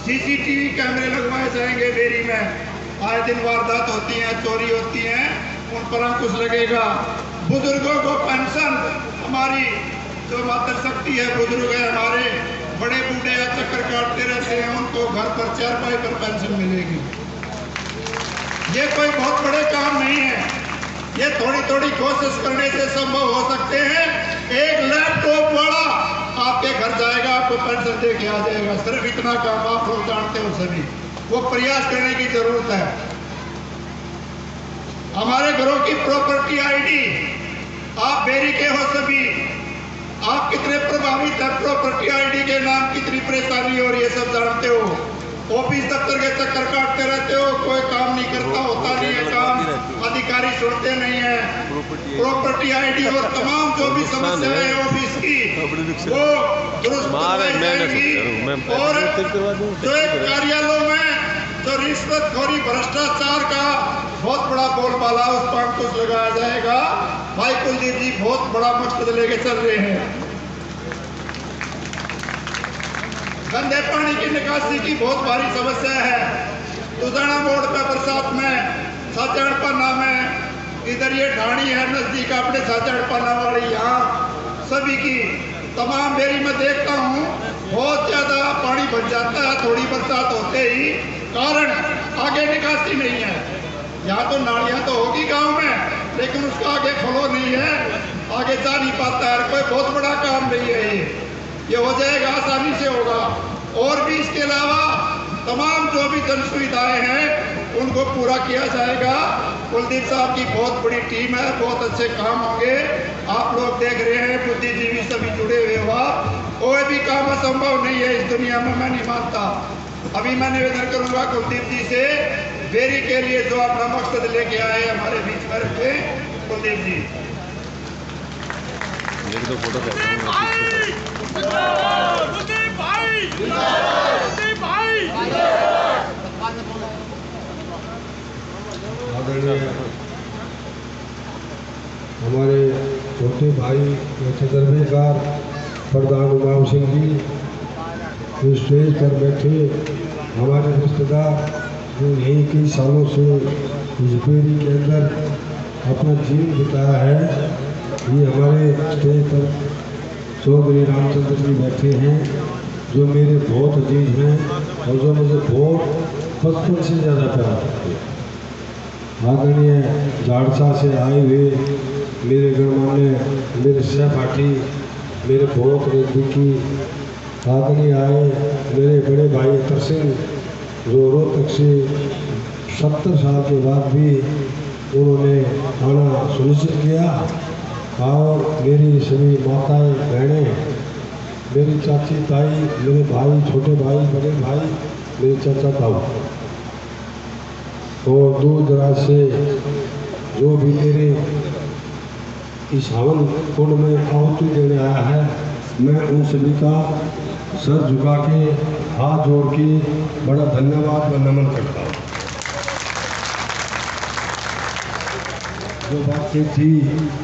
CCTV कैमरे लगवाए जाएंगे। बेरी में आए दिन वारदात होती हैं, चोरी होती हैं, उन पर अंकुश लगेगा। बुजुर्गों को पेंशन, हमारी जो मातृशक्ति है, बुजुर्ग है हमारे, बड़े बूढ़े या चक्कर काटते रहते हैं, उनको घर पर चारपाई पर पेंशन मिलेगी। ये कोई बहुत बड़े काम नहीं है, ये थोड़ी थोड़ी कोशिश करने से संभव हो सकते हैं। एक लैपटॉप वाला आपके घर जाएगा, आपको पेंशन दे के आ जाएगा। सिर्फ इतना काम आप लोग जानते हो सभी, वो प्रयास करने की जरूरत है। हमारे घरों की प्रॉपर्टी आईडी, आप बेरी के हो सभी, आप कितने प्रभावित है प्रॉपर्टी आईडी के नाम, कितनी परेशानी हो रही है सब जानते हो। ऑफिस दफ्तर के चक्कर काटते रहते हो, कोई काम नहीं करता, होता नहीं है काम, अधिकारी सुनते नहीं है। प्रॉपर्टी आईडी और तमाम जो भी समस्याएं है ऑफिस की, वो दुरुस्त करवाई जाएंगी। और जो कार्यालयों में जो रिश्वतखोरी भ्रष्टाचार का बहुत बड़ा बोलबाला, उस पर अंकुश लगाया जाएगा। भाई कुलदीप जी बहुत बड़ा मकसद लेके चल रहे हैं। गंदे पानी की निकासी की बहुत भारी समस्या है। दुजाना मोड़ पे बरसात में, साचड़पाना में, इधर ये ढाणी है नजदीक अपने साचड़पाना वाली, यहाँ सभी की तमाम बेरी में देखता हूँ बहुत ज्यादा पानी भर जाता है थोड़ी बरसात होते ही, कारण आगे निकासी नहीं है। यहाँ तो नालियाँ तो होगी गांव में, लेकिन उसका आगे फ्लो नहीं है, आगे जा नहीं पाता है। कोई बहुत बड़ा काम नहीं है ये हो जाएगा, आसानी से होगा। और भी इसके अलावा तमाम जो भी जन सुविधाएं हैं उनको पूरा किया जाएगा। कुलदीप साहब की बहुत बड़ी टीम है, बहुत अच्छे काम होंगे, आप लोग देख रहे हैं, बुद्धिजीवी सभी जुड़े हुए हुआ। कोई भी काम असंभव नहीं है इस दुनिया में, मैं नहीं मानता। अभी मैं निवेदन करूंगा कुलदीप जी से, बेरी के लिए जो अपना मकसद लेके आए हमारे बीच में रखे कुलदीप जी। हमारे छोटे भाई तजर्बेकार प्रधान उमाव सिंह जी, स्टेज पर बैठे हमारे रिश्तेदार जो यही कई सालों से इस बेरी के अंदर अपना जीवन बिताया है, ये हमारे स्टेज पर चौधरी रामचंद्र जी बैठे हैं, जो मेरे बहुत अजीज हैं और जो मुझे बहुत बचपन से ज़्यादा प्यार करते हैं। आदरणीय झाड़सा से आए हुए मेरे गणमान्य, मेरे सहपाठी, मेरे बहुत नज़दीकी आदरणीय आए मेरे बड़े भाई अतर सिंह, जो रोहतक से 70 साल के बाद भी उन्होंने आना सुनिश्चित किया। और मेरी सभी माताएं, बहनें, मेरी चाची, ताई, मेरे भाई, छोटे भाई, बड़े भाई, मेरे चाचा, ताऊ, और दूर दराज से जो भी मेरे इस हवन कुंड में आहुति देने आया है, मैं उन सभी का सर झुका के हाथ जोड़ के बड़ा धन्यवाद व नमन करता हूँ। जो बातें थी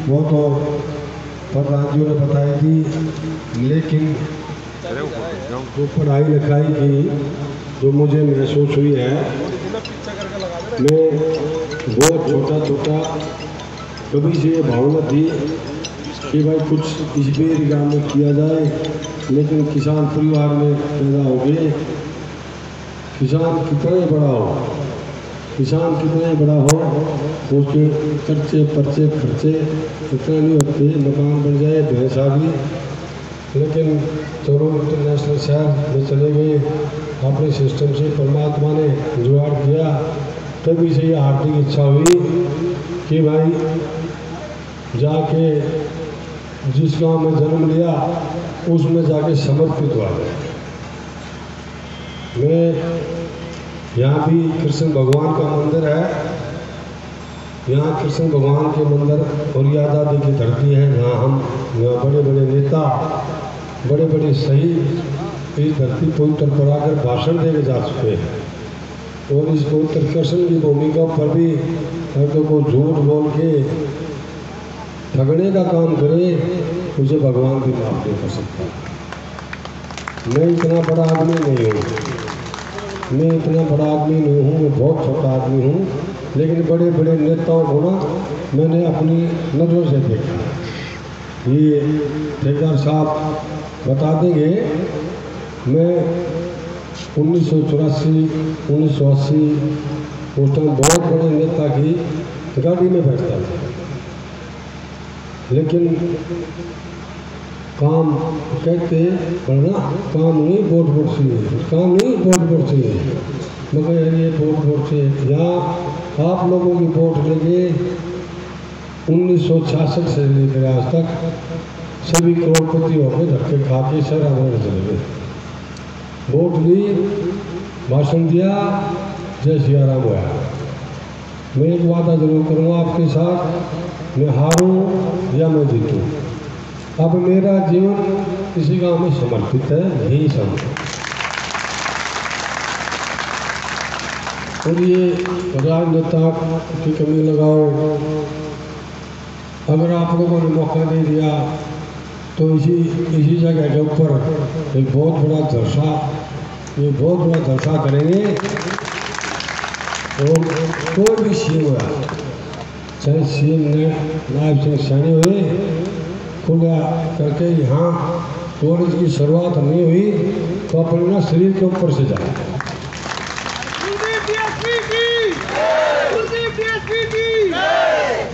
वो तो प्रधान जी ने बताई थी, लेकिन जो पढ़ाई लिखाई की जो मुझे महसूस हुई है, मैं बहुत छोटा कभी से ये भावना थी कि भाई कुछ इस बेरी गाँव में किया जाए, लेकिन किसान परिवार में पैदा हो गए। किसान कितना ही बड़ा हो, किसान कितना ही बड़ा हो, उसके खर्चे इतना नहीं होते, मकान बन जाए, भैंस आ गई, लेकिन चलो इंटरनेशनल शहर में चले गए, अपने सिस्टम से परमात्मा ने जुगाड़ किया। तभी से ये हार्दिक इच्छा हुई कि भाई जाके जिस गांव में जन्म लिया उसमें जाके समर्पित हुआ है। मैं यहाँ भी कृष्ण भगवान का मंदिर है, यहाँ कृष्ण भगवान के मंदिर और ये आज़ादी की धरती है, यहाँ बड़े बड़े नेता, बड़े बड़े शहीद इस धरती पवित्र पर आकर भाषण देके जा चुके हैं। और इस पवित्र कृष्ण की भूमिका पर भी अगर कोई झूठ बोल के ठगने का काम करे, उसे भगवान भी माफ नहीं कर सकता। मैं इतना बड़ा आदमी नहीं हूँ, मैं इतना बड़ा आदमी नहीं हूँ, मैं बहुत छोटा आदमी हूँ, लेकिन बड़े बड़े नेताओं को ना मैंने अपनी नज़रों से देखा। ये ठेकेदार साहब बता देंगे, मैं 1984, 1980 उस टाइम बहुत बड़े नेता की गाड़ी में बैठता था, लेकिन काम कहते पढ़ना, काम नहीं वोट वोट से, काम नहीं वोट वोट से, मगर ये वोट वोट से। यहाँ आप लोगों की वोट लेके 1966 से लेकर आज तक सभी करोड़पति होकर धक्के खा के शहर हमारे चले गए। वोट ली, भाषण दिया, जय सिया राम होया। मैं एक वादा जरूर करूँगा आपके साथ, मैं हारूं या मैं जीतूं, अब मेरा जीवन इसी गांव में समर्पित है, यही समझ। और ये राजनेता की कमी लगाओ, अगर आप लोगों ने मौका दे दिया तो इसी जगह के ऊपर एक बहुत बड़ा जलसा करेंगे। और कोई भी सीएम हुआ, चाहे सीएम ने नायब सिंह सैनी हुए, खुला करके यहाँ कॉलेज की शुरुआत नहीं हुई तो अपने ना शरीर के ऊपर से जाए।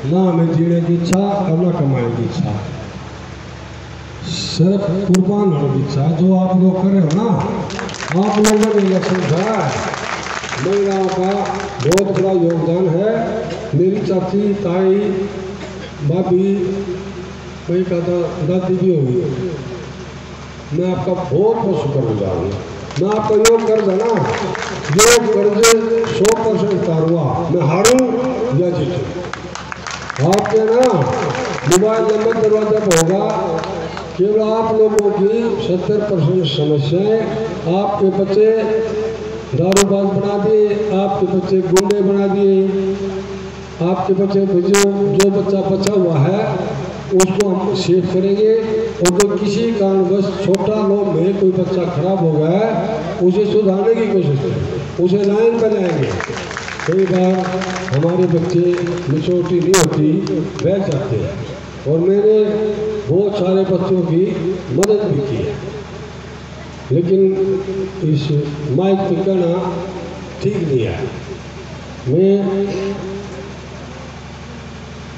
ना हमें जीने की इच्छा और ना कमाने की इच्छा, सिर्फ कुर्बान होने की इच्छा। जो आप लोग कर रहे हो ना, आप लोगों ने इलेक्शन था, महिलाओं का बहुत बड़ा योगदान है। मेरी चाची, ताई, भाभी, मैं कहता दादी भी होगी, मैं आपका बहुत बहुत शुक्रगुजार हूँ। मैं आपका योग कर्ज है ना, योग कर्ज 100% उतारूंगा, मैं हारूं या जीतूं। आपके ना मोबाइल नंबर दरवाजा पर होगा, केवल आप लोगों की 70% समस्याएं, आपके बच्चे दारूबाज बना दिए, आपके बच्चे गुंडे बना दिए, आपके बच्चे जो बच्चा बचा हुआ है उसको हम सेव करेंगे। और जो किसी कारणवश छोटा लोग में कोई बच्चा खराब हो गया है, उसे सुधारने की कोशिश करेंगे, उसे लाइन पर लाएंगे। कई बार हमारे बच्चे मेच्योरिटी नहीं होती, बैठ जाते हैं, और मैंने बहुत सारे बच्चों की मदद भी की है, लेकिन इस माइक पे कहना ठीक नहीं है। मैं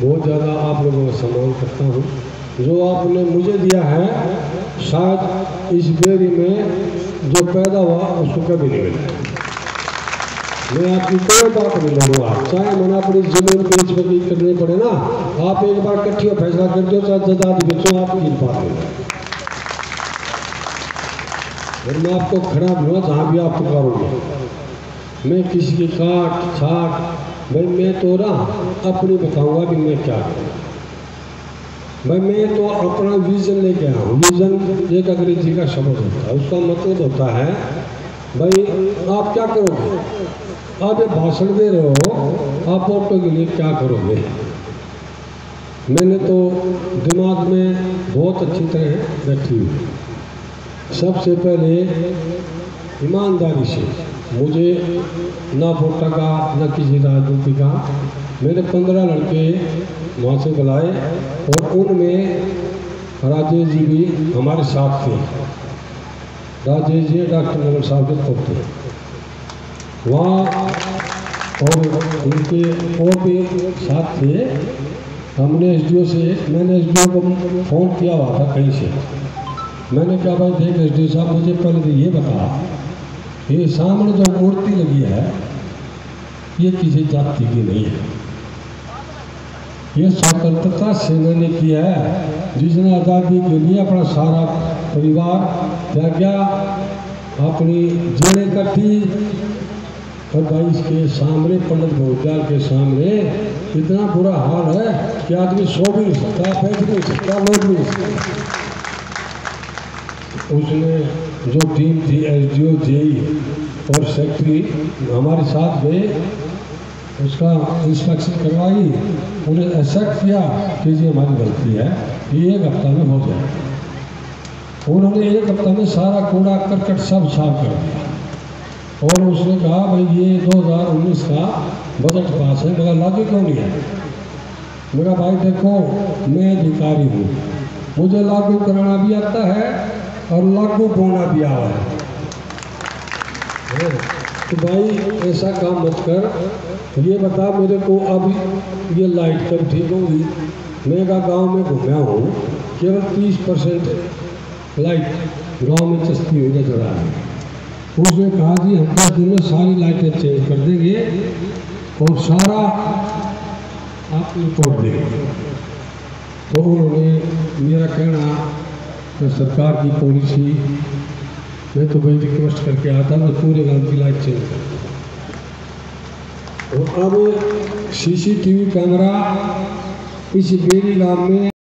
बहुत ज़्यादा आप लोगों का सम्मान करता हूँ। जो आपने मुझे दिया है, शायद इस बेरी में जो पैदा हुआ उसको कभी नहीं मिला। मैं आपकी कोई बात नहीं लूँगा, चाहे मैंने अपनी जमीन बेच बगी करनी पड़े ना, आप एक बार इकट्ठी फैसला कर दो, चाहे जदाद बेचो, आपकी बात नहीं। और मैं आपको खड़ा मिलूँगा जहाँ भी आप पुकारोगे। मैं किसी की काट छाट, भाई मैं तो ना अपनी बताऊँगा कि मैं क्या करूँ। भाई मैं तो अपना विजन लेके आया हूँ। विजन एक अंग्रेजी का शब्द होता है, उसका मतलब होता है भाई आप क्या करोगे, आप ये भाषण दे रहे हो, आप वोटों के लिए क्या करोगे। मैंने तो दिमाग में बहुत अच्छी तरह बैठी हुई। सबसे पहले ईमानदारी से, मुझे ना वोटा का ना किसी राजनीति का, मैंने 15 लड़के वहाँ से बुलाए और उनमें राजेश जी भी हमारे साथ थे। राजेश जी डॉक्टर मोहन साहब के पोते वहाँ, और उनके और भी साथ थे। हमने एसडीओ से, मैंने एसडीओ को फ़ोन किया हुआ था कहीं से, मैंने कहा भाई देख एसडीओ साहब मुझे पहले तो ये बता, ये सामने जो मूर्ति लगी है ये किसी जाति की नहीं है, ये स्वतंत्रता सेना ने किया है, जिसने आज़ादी के लिए अपना सारा परिवार त्याग गया, अपनी जेलें कटी। और भाई इसके सामने, पंडित भोजलाल के सामने इतना बुरा हाल है कि आदमी सो भी नहीं सकता, बैठ भी नहीं सकता, लौट भी नहीं सकता। उसने जो टीम थी एसडीओ, जेई और सेक्रेटरी हमारे साथ गए, उसका इंस्पेक्शन करवाई, उन्हें एक्सेप्ट किया कि ये हमारी गलती है, ये 1 हफ्ता में हो जाए। उन्होंने 1 हफ्ता में सारा कूड़ा करकट सब साफ कर दिया। और उसने कहा भाई ये 2019 का बजट पास है, मेरा लागू क्यों नहीं है? मेरा भाई देखो मैं अधिकारी हूँ, मुझे लागू कराना भी आता है और लागू होना भी आ रहा है। तो भाई ऐसा काम मत कर, ये बता मेरे को अब ये लाइट कब ठीक होगी? मैं गांव में घूमा हूँ, केवल 30% लाइट गांव में चस्ती हुई नजर आ रही है। उसने कहा जी हम 10 दिन में सारी लाइटें चेंज कर देंगे और सारा आप रिपोर्ट देंगे। तो उन्होंने मेरा कहना तो सरकार की पॉलिसी, मैं तो भाई रिक्वेस्ट करके आता तो पूरे गांव की लाइट चेंज कर। और अब CCTV कैमरा इस बेरी गांव में